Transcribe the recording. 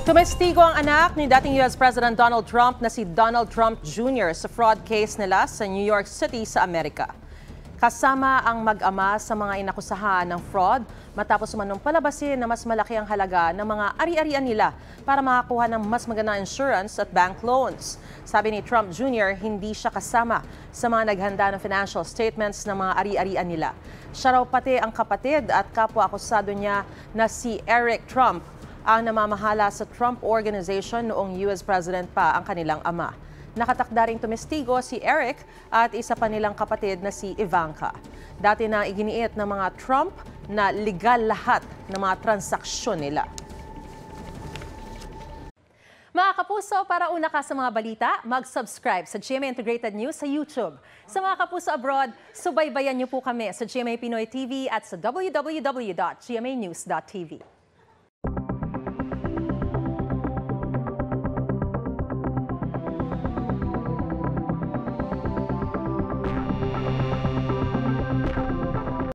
Tumestigo ang anak ni dating US President Donald Trump na si Donald Trump Jr. sa fraud case nila sa New York City sa Amerika. Kasama ang mag-ama sa mga inakusahan ng fraud matapos umanong palabasin na mas malaki ang halaga ng mga ari-arian nila para makakuha ng mas magandang insurance at bank loans. Sabi ni Trump Jr., hindi siya kasama sa mga naghanda ng financial statements ng mga ari-arian nila. Siya raw pati ang kapatid at kapwa-akusado niya na si Eric Trump ang namamahala sa Trump Organization noong US President pa ang kanilang ama. Nakatakda ring tumestigo si Eric at isa pa nilang kapatid na si Ivanka. Dati na iginiit ng mga Trump na legal lahat ng mga transaksyon nila. Mga kapuso, para una ka sa mga balita, mag-subscribe sa GMA Integrated News sa YouTube. Sa mga kapuso abroad, subaybayan niyo po kami sa GMA Pinoy TV at sa www.gmanews.tv.